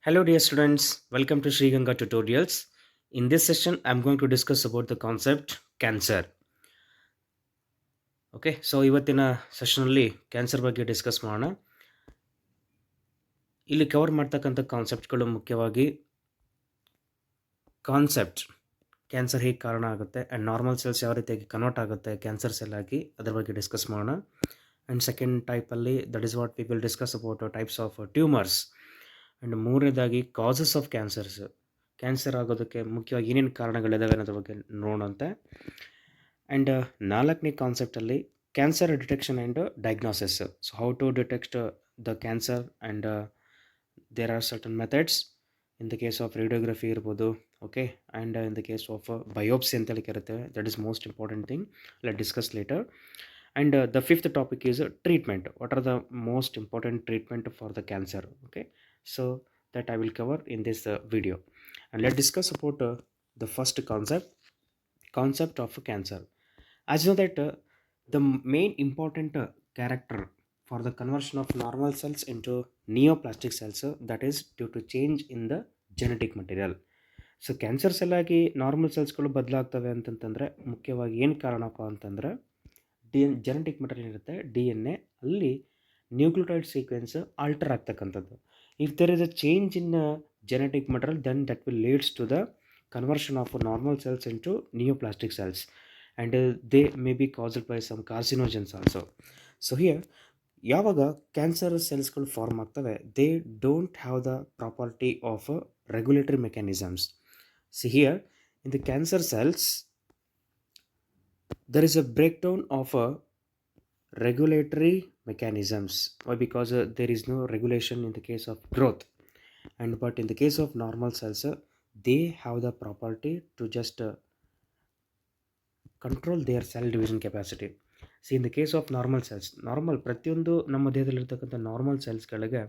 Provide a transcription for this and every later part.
Hello dear students, welcome to Sri Ganga Tutorials. In this session, I'm going to discuss about the concept cancer. Okay, so ಇವತ್ತಿನ ಸೆಷನಲ್ಲಿ cancer ಬಗ್ಗೆ discuss ಮಾಡೋಣ. ಇಲ್ಲಿ cover ಮಾಡ್ತಕ್ಕಂಥ ಕಾನ್ಸೆಪ್ಟ್ಗಳು ಮುಖ್ಯವಾಗಿ concept cancer ಹೇಗೆ ಕಾರಣ ಆಗುತ್ತೆ ಆ್ಯಂಡ್ ನಾರ್ಮಲ್ ಸೆಲ್ಸ್ ಯಾವ ರೀತಿಯಾಗಿ ಕನ್ವರ್ಟ್ ಆಗುತ್ತೆ ಕ್ಯಾನ್ಸರ್ ಸೆಲ್ ಆಗಿ ಅದ್ರ ಬಗ್ಗೆ ಡಿಸ್ಕಸ್ ಮಾಡೋಣ. ಆ್ಯಂಡ್ ಸೆಕೆಂಡ್ ಟೈಪಲ್ಲಿ that is what we will discuss about types of tumours. And ಮೂರನೇದಾಗಿ ಕಾಸಸ್ ಆಫ್ ಕ್ಯಾನ್ಸರ್ಸ್, ಕ್ಯಾನ್ಸರ್ ಆಗೋದಕ್ಕೆ ಮುಖ್ಯವಾಗಿ ಏನೇನು ಕಾರಣಗಳಿದಾವೆ ಅನ್ನೋದ್ರ ಬಗ್ಗೆ ನೋಡೋಣಂತೆ. ಆ್ಯಂಡ್ ನಾಲ್ಕನೇ ಕಾನ್ಸೆಪ್ಟಲ್ಲಿ cancer detection and diagnosis. So how to detect the cancer and there are certain methods. In the case of radiography ಇರ್ಬೋದು, okay, and in the case of biopsy ಅಂತೇಳಿ ಕರಿತೇವೆ. That is most important thing. Let discuss litre. And the fifth topic is treatment. What are the most important treatment for the cancer? Okay, so that I will cover in this video. And let's discuss about the first concept of cancer. As you know that the main important character for the conversion of normal cells into neoplastic cells, that is due to change in the genetic material. So cancer cell ಆಗಿ normal ಸೆಲ್ಸ್ಗಳು ಬದಲಾಗ್ತವೆ ಅಂತಂತಂದರೆ ಮುಖ್ಯವಾಗಿ ಏನು ಕಾರಣಪ್ಪ ಅಂತಂದರೆ genetic material ಇರುತ್ತೆ, DNA, ಅಲ್ಲಿ nucleotide sequence alter ಆಗ್ತಕ್ಕಂಥದ್ದು. If there is a change in genetic material, then that will leads to the conversion of normal cells into neoplastic cells, and they may be caused by some carcinogens also. So here ಯಾವಾಗ cancer ಸೆಲ್ಸ್ಗಳು form ಆಗ್ತವೆ, they don't have the property of regulatory mechanisms. See here in the cancer cells there is a breakdown of regulatory mechanisms. Why? Because there is no regulation in the case of growth, and but in the case of normal cells, they have the property to just control their cell division capacity. See, in the case of normal cells, normal ಪ್ರತಿಯೊಂದು ನಮ್ಮ ದೇಹದಲ್ಲಿರ್ತಕ್ಕಂಥ normal ಸೆಲ್ಸ್ಗಳಿಗೆ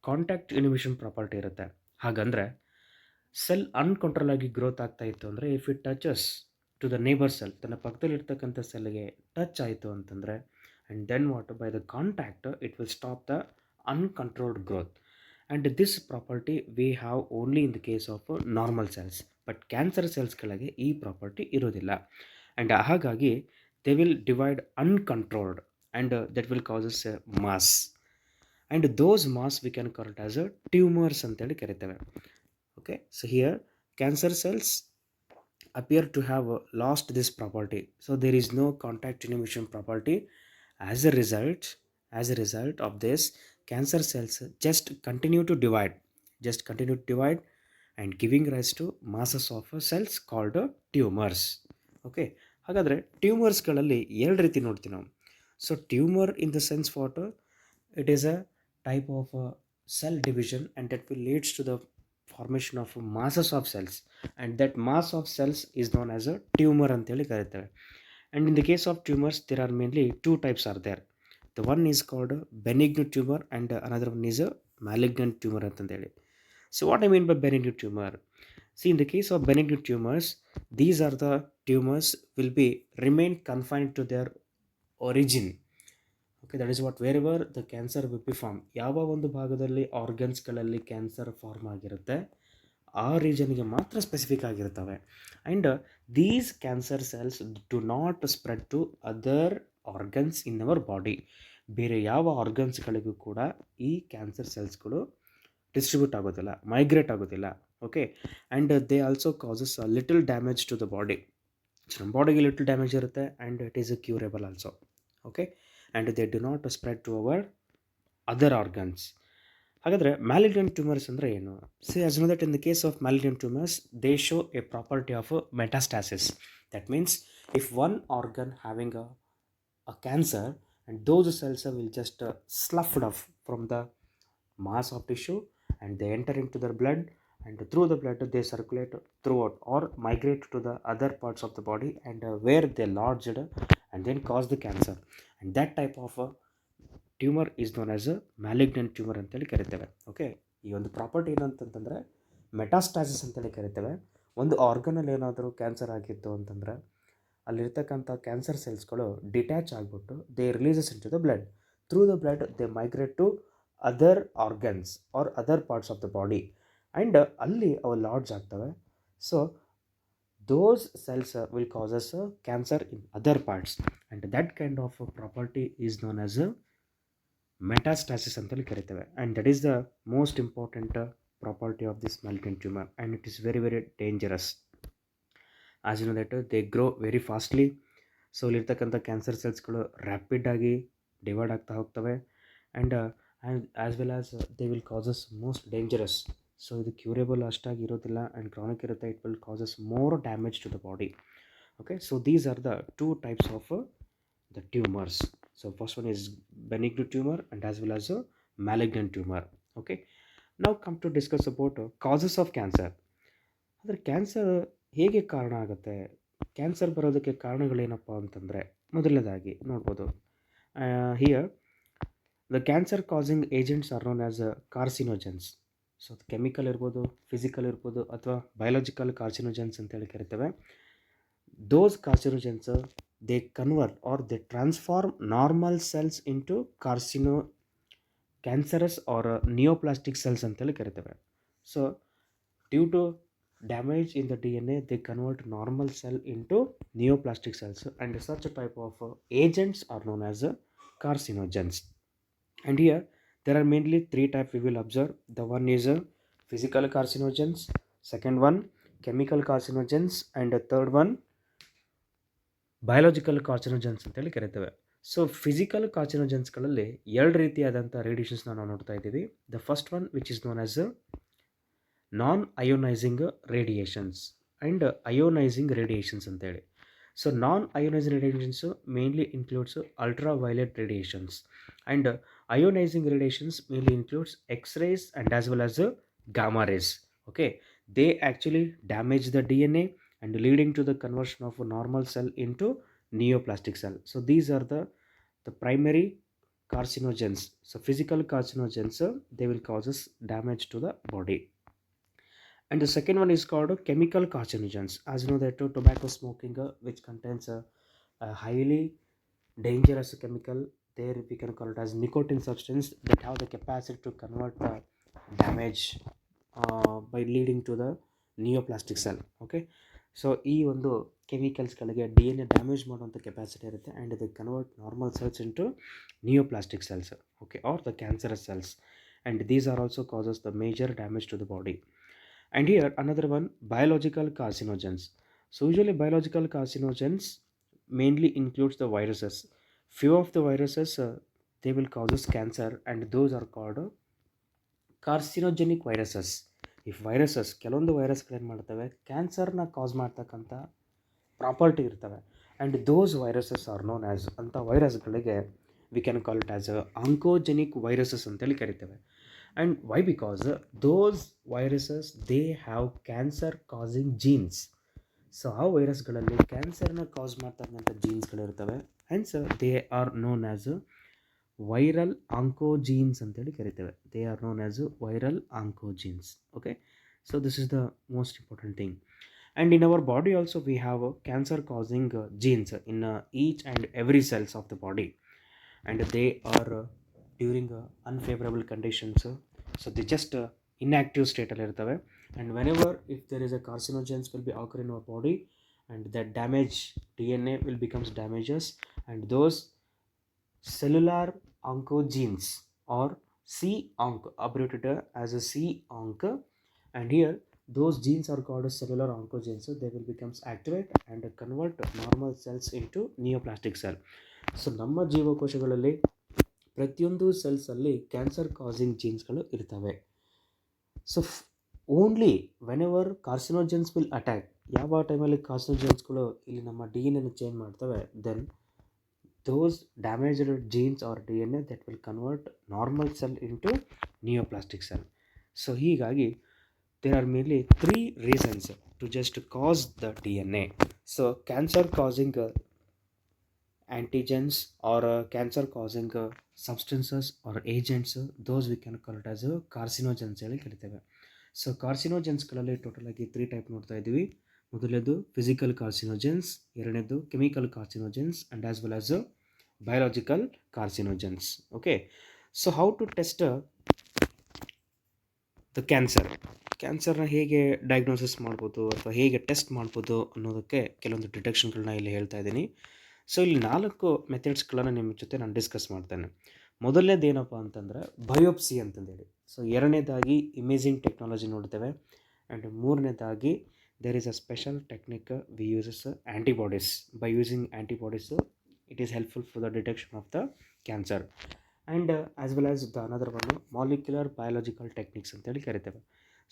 contact inhibition property ಇರುತ್ತೆ. ಹಾಗಂದರೆ cell uncontrol ಆಗಿ growth ಆಗ್ತಾ ಇತ್ತು ಅಂದರೆ, if it touches to the neighbour cell, ತನ್ನ ಪಕ್ಕದಲ್ಲಿರ್ತಕ್ಕಂಥ ಸೆಲ್ಗೆ ಟಚ್ ಆಯಿತು ಅಂತಂದರೆ, and then what, by the contact it will stop the uncontrolled growth, and this property we have only in the case of normal cells, but cancer cells ಗಳಿಗೆ ಈ property ಇರೋದಿಲ್ಲ. and ಹಾಗಾಗಿ they will divide uncontrolled, and that will causes a mass, and those mass we can call it as a tumors ಅಂತೇಳಿ ಕರಿತೇವೆ. okay, so here cancer cells appear to have lost this property, so there is no contact inhibition property. As a result of this, cancer cells just continue to divide and giving rise to masses of cells called tumors. okay, ಹಾಗಾದರೆ ಟ್ಯೂಮರ್ಸ್ಗಳಲ್ಲಿ ಎರಡು ರೀತಿ ನೋಡ್ತೀವಿ ನಾವು. So tumour in the sense what, it is a type of cell division, and that will leads to the formation of masses of cells, and that mass of cells is known as a tumor ಅಂತೇಳಿ ಕರೀತೇವೆ. And in the case of tumors, there are mainly two types are there. The one is called benign tumor, and another one is a malignant tumor ಅಂತಂದೇಳಿ. So what I mean by benign tumor? See, in the case of benign tumors, these are the tumors will be remain confined to their origin. Okay, that is what, wherever the cancer will be formed, ಯಾವ ಒಂದು ಭಾಗದಲ್ಲಿ ಆರ್ಗನ್ಸ್ಗಳಲ್ಲಿ cancer form ಆಗಿರುತ್ತೆ ಆ ರೀಜನ್ಗೆ ಮಾತ್ರ specific ಆಗಿರ್ತವೆ. And these cancer cells do not spread to other organs in our body. ಬೇರೆ ಯಾವ ಆರ್ಗನ್ಸ್ಗಳಿಗೂ ಕೂಡ ಈ ಕ್ಯಾನ್ಸರ್ ಸೆಲ್ಸ್ಗಳು ಡಿಸ್ಟ್ರಿಬ್ಯೂಟ್ ಆಗೋದಿಲ್ಲ, ಮೈಗ್ರೇಟ್ ಆಗೋದಿಲ್ಲ. Okay, and they also causes little damage to the body. ನಮ್ಮ ಬಾಡಿಗೆ ಲಿಟಲ್ ಡ್ಯಾಮೇಜ್ ಇರುತ್ತೆ, and it is curable also. Okay, and they do not spread to our other organs. ಹಾಗಾದರೆ ಮ್ಯಾಲಿಗ್ನೆಂಟ್ ಟ್ಯೂಮರ್ಸ್ ಅಂದರೆ ಏನು? See, as know that in the case of malignant tumours, they show A property of metastasis. That means if one organ having a cancer, and those cells will just sloughed off from the mass of tissue, and they enter into their blood, and through the blood they circulate throughout or migrate to the other parts of the body, and where they lodged and then cause the cancer. And that type of tumour is known as a malignant tumour ಅಂತೇಳಿ ಕರಿತೇವೆ. Okay, ಈ ಒಂದು property ಏನಂತಂತಂದರೆ metastasis ಅಂತೇಳಿ ಕರಿತೇವೆ. ಒಂದು ಆರ್ಗನಲ್ಲಿ ಏನಾದರೂ cancer ಆಗಿತ್ತು ಅಂತಂದರೆ ಅಲ್ಲಿರ್ತಕ್ಕಂಥ ಕ್ಯಾನ್ಸರ್ ಸೆಲ್ಸ್ಗಳು ಡಿಟ್ಯಾಚ್ ಆಗಿಬಿಟ್ಟು they releases into the blood. Through the blood they migrate to other organs or other parts of the body, and ಅಲ್ಲಿ ಅವು ಲಾಡ್ಜ್ ಆಗ್ತವೆ. So those cells will causes cancer in other parts, and that kind of property is known as a metastasis ಅಂತೇಳಿ ಕರಿತೇವೆ. And that is the most important property of this malignant tumor, and it is very very dangerous. As you know that they grow very fastly. So ಇಲ್ಲಿರ್ತಕ್ಕಂಥ cancer ಸೆಲ್ಸ್ಗಳು rapid ಆಗಿ divide ಆಗ್ತಾ ಹೋಗ್ತವೆ. And as well as they will causes most dangerous. So ಇದು curable ಅಷ್ಟಾಗಿ ಇರೋದಿಲ್ಲ and chronic ಇರುತ್ತೆ. It will causes more damage to the body. Okay, so these are the two types of the tumours. So first one is benign tumour and as well as malignant tumour. Okay, ನಾವು come to discuss about causes of cancer. ಅಂದರೆ cancer ಹೇಗೆ ಕಾರಣ ಆಗುತ್ತೆ, cancer ಬರೋದಕ್ಕೆ ಕಾರಣಗಳೇನಪ್ಪ ಅಂತಂದರೆ, ಮೊದಲನೇದಾಗಿ ನೋಡ್ಬೋದು here the cancer causing agents are known as carcinogens. So ಅದು ಕೆಮಿಕಲ್ ಇರ್ಬೋದು, ಫಿಸಿಕಲ್ ಇರ್ಬೋದು, ಅಥವಾ ಬಯೋಲಾಜಿಕಲ್ ಕಾರ್ಸಿನೋಜನ್ಸ್ ಅಂತೇಳಿ ಕರಿತೇವೆ. Those carcinogens they convert or they transform normal cells into cancerous or neoplastic cells ಅಂತೇಳಿ ಕರಿತೇವೆ. So due to damage in the DNA, they convert normal cell into neoplastic cells, and such a type of agents are known as carcinogens. And here there are mainly three types we will observe. The one is physical carcinogens, second one chemical carcinogens, and the third one biological carcinogens ಅಂತೇಳಿ ಕರಿತೇವೆ. So physical ಕಾರ್ಸಿನೋಜನ್ಸ್ಗಳಲ್ಲಿ ಎರಡು ರೀತಿಯಾದಂಥ ರೇಡಿಯೇಷನ್ಸ್ನ ನಾವು ನೋಡ್ತಾ ಇದ್ದೀವಿ. The first one which is known as non-ionizing radiations and ionizing radiations ಅಂತೇಳಿ. So non-ionizing radiations mainly includes ultraviolet radiations, and ionizing radiations mainly includes X-rays and as well as gamma rays. Okay, they actually damage the DNA and leading to the conversion of a normal cell into neoplastic cell. So these are the primary carcinogens. So physical carcinogens, they will causes damage to the body. And the second one is called chemical carcinogens. As you know that tobacco smoking, which contains a highly dangerous chemical, there we can call it as nicotine substance, that have the capacity to convert the damage by leading to the neoplastic cell. Okay, so ಈ ಒಂದು ಕೆಮಿಕಲ್ಸ್ಗಳಿಗೆ DNA damage ಮಾಡುವಂಥ capacity ಇರುತ್ತೆ, and they convert normal cells into neoplastic cells, okay, or the cancerous cells, and these are also causes the major damage to the body. And here another one, biological carcinogens. So usually biological carcinogens mainly includes the viruses. Few of the viruses they will causes cancer, and those are called carcinogenic viruses. If viruses ಕೆಲವೊಂದು ವೈರಸ್ಗಳು ಏನು ಮಾಡ್ತವೆ, ಕ್ಯಾನ್ಸರ್ನ cause ಮಾಡ್ತಕ್ಕಂಥ property ಇರ್ತವೆ, and those viruses are known as ಅಂಥ ವೈರಸ್ಗಳಿಗೆ we can call it as oncogenic viruses ಅಂತೇಳಿ ಕರಿತೇವೆ. And why? Because those viruses, they have cancer causing genes. So ಆ ವೈರಸ್ಗಳಲ್ಲಿ ಕ್ಯಾನ್ಸರ್ನ ಕಾಸ್ ಮಾಡ್ತಕ್ಕಂಥ ಜೀನ್ಸ್ಗಳಿರ್ತವೆ, hence they are known as viral oncogenes ಅಂತೇಳಿ ಕರಿತೇವೆ. They are known as viral oncogenes. Okay, so this is the most important thing. And in our body also we have cancer causing genes in each and every cells of the body, and they are during unfavorable conditions. So they just inactive state ಅಲ್ಲಿ ಇರ್ತವೆ, and whenever if there is a carcinogens will be occur in our body, and that damage DNA will becomes damages, and those cellular oncogenes or C-onc, abbreviated as a C-onc, and here those genes are called as cellular oncogenes. So they will becomes activate and convert normal cells into neoplastic cell. So ನಮ್ಮ ಜೀವಕೋಶಗಳಲ್ಲಿ ಪ್ರತಿಯೊಂದು ಸೆಲ್ಸಲ್ಲಿ cancer causing ಜೀನ್ಸ್ಗಳು ಇರ್ತವೆ. So only when ever carcinogens will attack, ಯಾವ ಟೈಮಲ್ಲಿ ಕಾರ್ಸಿನೋಜನ್ಸ್ಗಳು ಇಲ್ಲಿ ನಮ್ಮ DNA change ಮಾಡ್ತವೆ, then those damaged genes or DNA that will convert normal cell into neoplastic cell. So ಹೀಗಾಗಿ there are mainly three reasons to just cause the DNA. So cancer causing antigens or cancer causing substances or agents, those we can call it as carcinogens ಹೇಳಿ ಕರಿತೇವೆ. So ಕಾರ್ಸಿನೋಜನ್ಸ್ಗಳಲ್ಲಿ total ಆಗಿ 3 type ನೋಡ್ತಾ ಇದ್ದೀವಿ. ಮೊದಲನೇದು physical carcinogens, ಎರಡನೇದು chemical carcinogens, and as well as biological carcinogens. Okay, so how to test the cancer? ಕ್ಯಾನ್ಸರ್ನ ಹೇಗೆ diagnosis ಮಾಡ್ಬೋದು ಅಥವಾ ಹೇಗೆ ಟೆಸ್ಟ್ ಮಾಡ್ಬೋದು ಅನ್ನೋದಕ್ಕೆ ಕೆಲವೊಂದು ಡಿಟೆಕ್ಷನ್ಗಳನ್ನ ಇಲ್ಲಿ ಹೇಳ್ತಾ ಇದ್ದೀನಿ. ಸೊ ಇಲ್ಲಿ 4 ಮೆಥಡ್ಸ್ಗಳನ್ನು ನಿಮ್ಮ ಜೊತೆ ನಾನು ಡಿಸ್ಕಸ್ ಮಾಡ್ತೇನೆ. ಮೊದಲನೇದು ಏನಪ್ಪ ಅಂತಂದರೆ ಬಯೋಪ್ಸಿ ಅಂತಂದೇಳಿ. ಸೊ ಎರಡನೇದಾಗಿ ಇಮೇಜಿಂಗ್ ಟೆಕ್ನಾಲಜಿ ನೋಡ್ತೇವೆ. ಆ್ಯಂಡ್ ಮೂರನೇದಾಗಿ there is a special technique we uses antibodies. By using antibodies it is helpful for the detection of the cancer. And as well as the another one molecular biological techniques ಅಂತೇಳಿ ಕರಿತೇವೆ.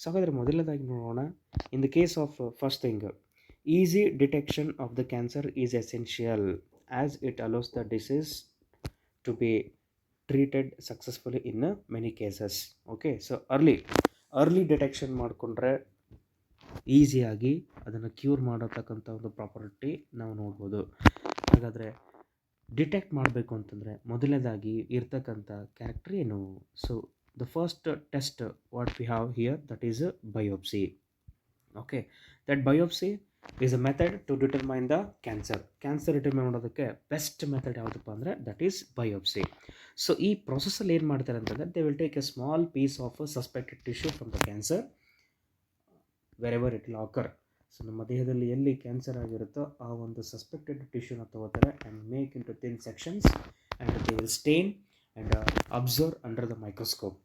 So ಹಾಗಾದರೆ ಮೊದಲನೇದಾಗಿ ನೋಡೋಣ. In the case of first thing, easy detection of the cancer is essential as it allows the disease to be treated successfully in many cases. Okay, so early detection ಮಾಡಿಕೊಂಡ್ರೆ ಈಸಿಯಾಗಿ ಅದನ್ನು cure ಮಾಡತಕ್ಕಂಥ ಒಂದು property ನಾವು ನೋಡ್ಬೋದು. ಹಾಗಾದರೆ detect ಮಾಡಬೇಕು ಅಂತಂದರೆ ಮೊದಲನೇದಾಗಿ ಇರ್ತಕ್ಕಂಥ ಕ್ಯಾರೆಕ್ಟರ್ ಏನು? So the first test what we have here that is biopsy. Okay, that biopsy is a method to determine the cancer determine ಮಾಡೋದಕ್ಕೆ ಬೆಸ್ಟ್ ಮೆಥಡ್ ಯಾವುದಪ್ಪ ಅಂದರೆ ದಟ್ ಈಸ್ ಬಯೋಪ್ಸಿ. ಸೊ ಈ ಪ್ರೊಸೆಸಲ್ಲಿ ಏನು ಮಾಡ್ತಾರೆ ಅಂತಂದರೆ they will take a small piece of suspected tissue from the cancer wherever it will occur. So ನಮ್ಮ ದೇಹದಲ್ಲಿ ಎಲ್ಲಿ ಕ್ಯಾನ್ಸರ್ ಆಗಿರುತ್ತೋ ಆ ಒಂದು ಸಸ್ಪೆಕ್ಟೆಡ್ ಟಿಶ್ಯೂನ ತಗೋತಾರೆ and make into thin sections and they will stain and observe under the microscope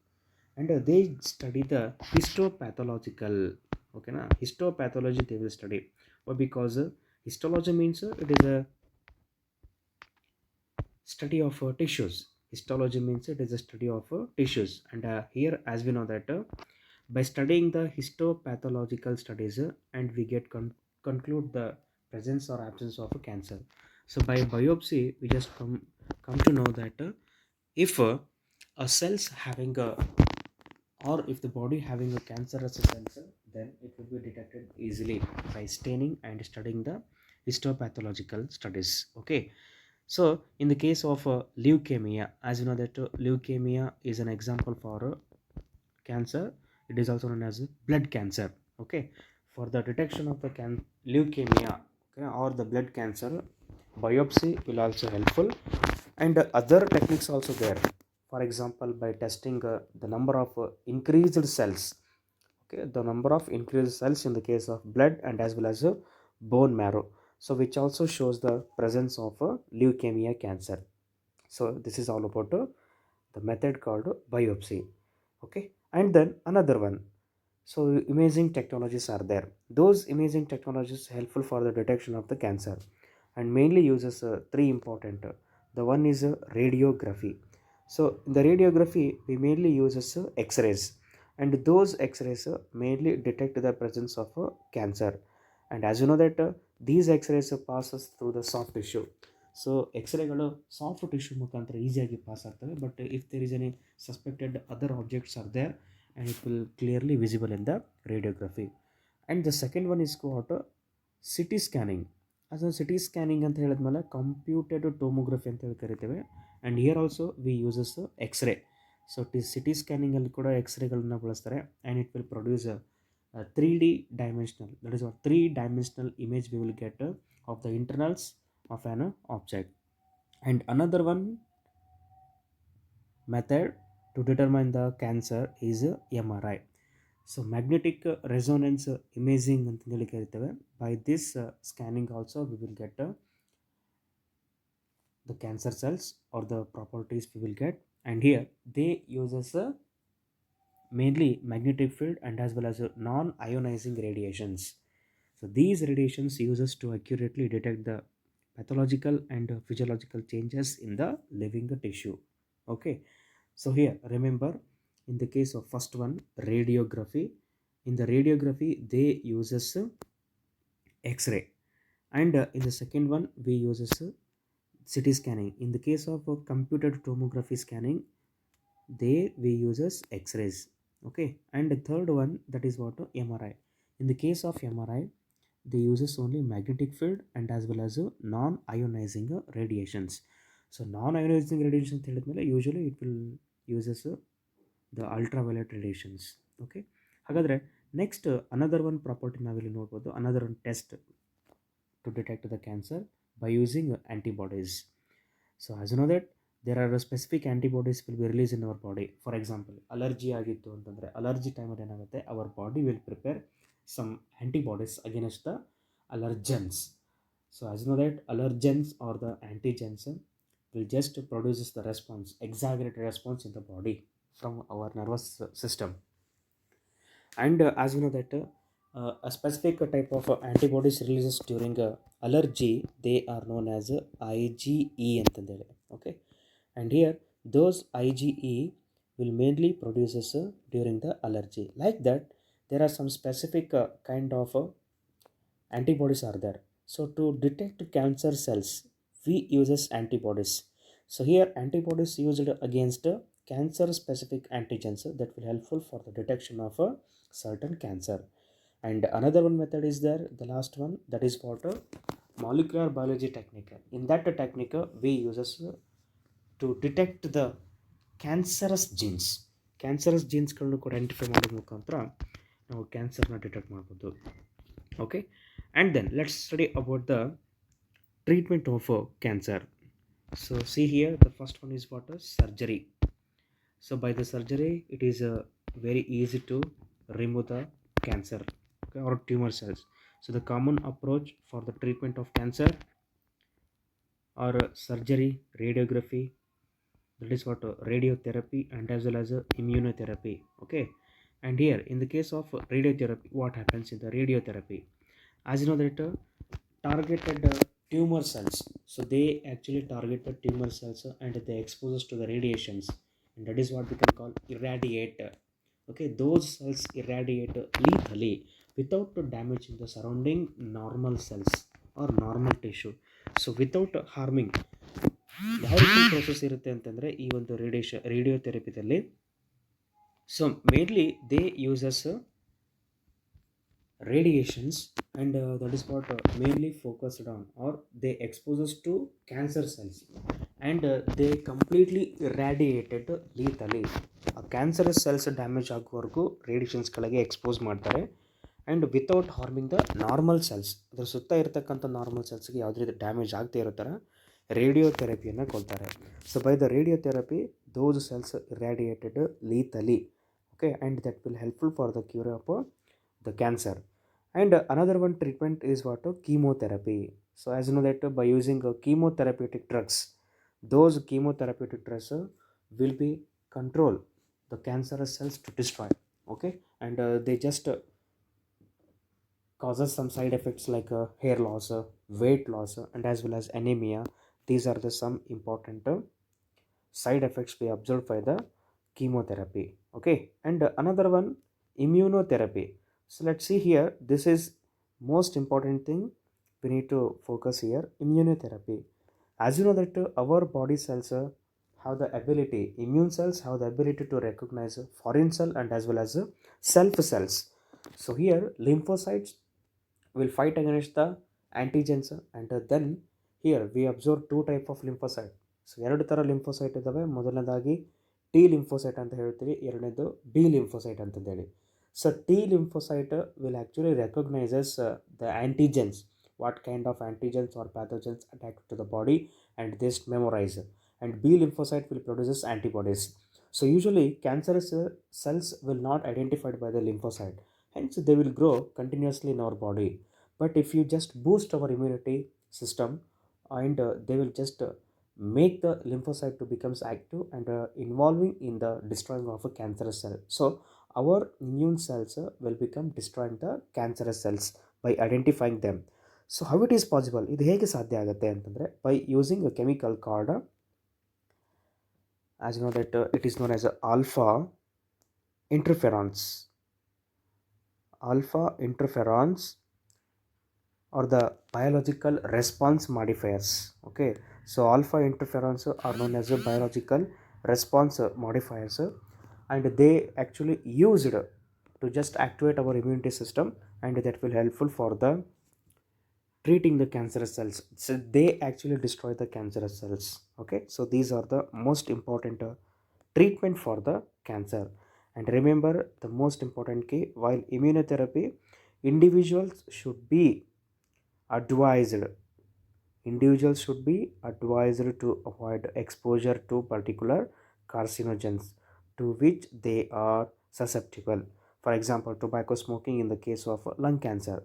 and they study the histopathological. ಓಕೆನಾ, histopathology they will study. Because histology means it is a study of tissues. Histology means it is a study of tissues, and here as we know that by studying the histopathological studies and we get conclude the presence or absence of a cancer. So by biopsy we just come to know that if a cells having a or if the body having a cancerous cells, then it will be detected easily by staining and studying the histopathological studies. Okay, so in the case of leukemia, as you know that leukemia is an example for cancer. It is also known as blood cancer. Okay, for the detection of the leukemia, okay, or the blood cancer, biopsy will also helpful, and other techniques also there. For example, by testing the number of increased cells, okay, the number of increased cells in the case of blood and as well as bone marrow, so which also shows the presence of leukemia cancer. So this is all about the method called biopsy. Okay, and then another one, so imaging technologies are there. Those imaging technologies helpful for the detection of the cancer and mainly uses three important. The one is radiography. So in the radiography we mainly uses x-rays, and those x-rays mainly detect the presence of cancer. And as you know that these x-rays passes through the soft tissue. So ಎಕ್ಸ್ರೇಗಳು soft tissue ಮುಖಾಂತರ ಈಸಿಯಾಗಿ pass ಆಗ್ತವೆ. But if there is any suspected other objects are there and it will clearly visible in the radiography. And the second one is what CT scanning. ಅದು CT scanning ಅಂತ ಹೇಳಿದ್ಮೇಲೆ computed tomography ಅಂತ ಹೇಳಿ ಕರಿತೇವೆ. And here also we uses X-ray. So CT ಸ್ಕ್ಯಾನಿಂಗಲ್ಲಿ ಕೂಡ ಎಕ್ಸ್ರೇಗಳನ್ನ ಬಳಸ್ತಾರೆ and it will produce 3D dimensional, that is what 3-dimensional image we will get of the internals of an object. And another one method to determine the cancer is MRI. So magnetic resonance imaging ಅಂತಂದೇಳಿ ಕರಿತೇವೆ. By this scanning also we will get the cancer cells or the properties we will get. And here they uses mainly magnetic field and as well as non-ionizing radiations. So these radiations uses to accurately detect the pathological and physiological changes in the living tissue. Okay, so here remember, in the case of first one radiography, in the radiography they uses x-ray, and in the second one we uses CT scanning. In the case of computed tomography scanning, there we uses x-rays. Okay, and the third one that is what MRI. In the case of MRI they uses only magnetic field and as well as non-ionizing radiations. So non-ionizing radiations ಅಂತ ಹೇಳಿದ್ಮೇಲೆ usually it will uses the ultraviolet radiations. Okay, ಹಾಗಾದರೆ next another one property ನಾವಿಲ್ಲಿ ನೋಡ್ಬೋದು, another one test to detect the cancer by using antibodies. So as you know that there are specific antibodies will be released in our body. For example, allergy ಆಗಿತ್ತು ಅಂತಂದರೆ allergy ಟೈಮಲ್ಲಿ ಏನಾಗುತ್ತೆ, our body will prepare some antibodies against the allergens. So as you know that allergens or the antigens will just produces the response, exaggerated response in the body from our nervous system. And as you know that a specific type of antibodies releases during allergy, they are known as IgE ಅಂತಂದೇಳಿ. Okay, and here those IgE will mainly produces during the allergy. Like that, there are some specific kind of antibodies are there. So to detect cancer cells, we uses antibodies. So here antibodies used against cancer specific antigens that will helpful for the detection of a certain cancer. And another one method is there, the last one, that is what molecular biology technique. In that technique we uses to detect the cancerous genes. Cancerous ಜೀನ್ಸ್ಗಳನ್ನು ಕೂಡ identify ಮಾಡೋದ್ರ ಮುಖಾಂತರ ನಾವು ಕ್ಯಾನ್ಸರ್ನ detect ಮಾಡ್ಬೋದು. Okay, and then let's study about the treatment of cancer. So see here the first one is what surgery. So by the surgery it is very easy to remove the cancer, okay, or tumor cells. So the common approach for the treatment of cancer or surgery, radiography, that is what radiotherapy and as well as immunotherapy. Okay, and here in the case of radiotherapy, what happens in the radiotherapy, as you know that targeted tumor cells, so they actually target the tumor cells and they expose us to the radiations, and that is what we can call irradiate. Okay, those cells irradiate lethally without damaging the surrounding normal cells or normal tissue. So without harming. ಯಾವ ರೀತಿ process ಇರುತ್ತೆ ಅಂತಂದರೆ ಈ ಒಂದು ರೇಡಿಯೋಥೆರಪಿದಲ್ಲಿ, so mainly they uses radiations and that is what mainly focused on, or they exposes to cancer cells and they completely irradiated lethally. Cancerous cells damage ಆಗುವವರೆಗೂ ರೇಡಿಯೇಷನ್ಸ್ಗಳಿಗೆ expose ಮಾಡ್ತಾರೆ and without harming the normal cells. ಅದರ ಸುತ್ತ ಇರತಕ್ಕಂಥ normal ಸೆಲ್ಸ್ಗೆ ಯಾವುದೇ ರೀತಿ damage ಆಗದೇ ಇರೋ ಥರ ರೇಡಿಯೋಥೆರಪಿಯನ್ನು ಕೊಡ್ತಾರೆ. So by the radiotherapy those cells irradiated lethally. Okay, and that will helpful for the cure of the cancer. And another one treatment is what chemotherapy. So as you know that by using chemotherapeutic drugs, those chemotherapeutic drugs will be control the cancerous cells to destroy. Okay, and they just causes some side effects like hair loss, weight loss, and as well as anemia. These are the some important side effects we observed by the chemotherapy. Okay, and another one, immunotherapy. So let's see here, this is most important thing we need to focus here, immunotherapy. As you know that our body cells have the ability, immune cells have the ability to recognize foreign cell and as well as self cells. So here lymphocytes will fight against the antigens and then here we observe two type of lymphocyte. So ಎರಡು ಥರ lymphocyte ಇದ್ದಾವೆ. ಮೊದಲನೇದಾಗಿ T lymphocyte ಅಂತ ಹೇಳ್ತೀವಿ, ಎರಡನೇದು D lymphocyte ಅಂತಂದೇಳಿ. So T lymphocyte will actually recognizes the antigens, what kind of antigens or pathogens attack to the body, and this memorize. And B lymphocyte will produces antibodies. So usually cancerous cells will not identified by the lymphocyte, hence they will grow continuously in our body. But if you just boost our immunity system and they will just make the lymphocyte to becomes active and involving in the destroying of a cancerous cell. So our immune cells will become destroying the cancerous cells by identifying them. So how it is possible? ಇದು ಹೇಗೆ ಸಾಧ್ಯ ಆಗುತ್ತೆ ಅಂತಂದರೆ by using a chemical called as you know that it is known as alpha interferons. Alpha interferons or the biological response modifiers. Okay, so alpha interferons are known as a biological response modifiers, and they actually used to just activate our immunity system, and that will helpful for the treating the cancerous cells. So they actually destroy the cancerous cells. Okay, so these are the most important treatment for the cancer. And remember the most important key, while immunotherapy, individuals should be advised Individuals should be advised to avoid exposure to particular carcinogens to which they are susceptible. For example, tobacco smoking in the case of lung cancer.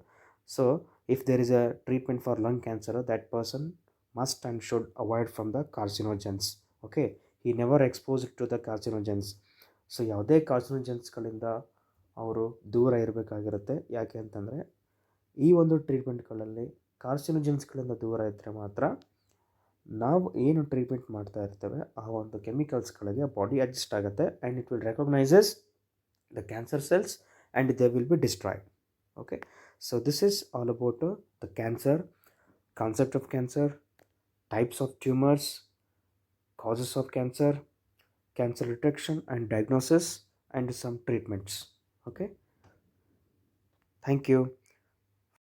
So if there is a treatment for lung cancer, that person must and should avoid from the carcinogens. Okay, he never exposed to the carcinogens. So ಯಾವುದೇ ಕಾರ್ಸಿನೋಜೆನ್ಸ್ಗಳಿಂದ ಅವರು ದೂರ ಇರಬೇಕಾಗಿರುತ್ತೆ. ಯಾಕೆ ಅಂತಂದರೆ ಈ ಒಂದು ಟ್ರೀಟ್ಮೆಂಟ್ಗಳಲ್ಲಿ ಕಾರ್ಸಿನೋಜೆನ್ಸ್ಗಳಿಂದ ದೂರ ಇದ್ದರೆ ಮಾತ್ರ ನಾವು ಏನು ಟ್ರೀಟ್ಮೆಂಟ್ ಮಾಡ್ತಾ ಇರ್ತೇವೆ ಆ ಒಂದು ಕೆಮಿಕಲ್ಸ್ಗಳಿಗೆ ಬಾಡಿ ಅಡ್ಜಸ್ಟ್ ಆಗುತ್ತೆ and it will recognises the cancer cells and they will be destroyed. Okay, so this is all about the cancer, concept of cancer, types of tumors, causes of cancer, cancer detection and diagnosis, and some treatments. Okay, thank you.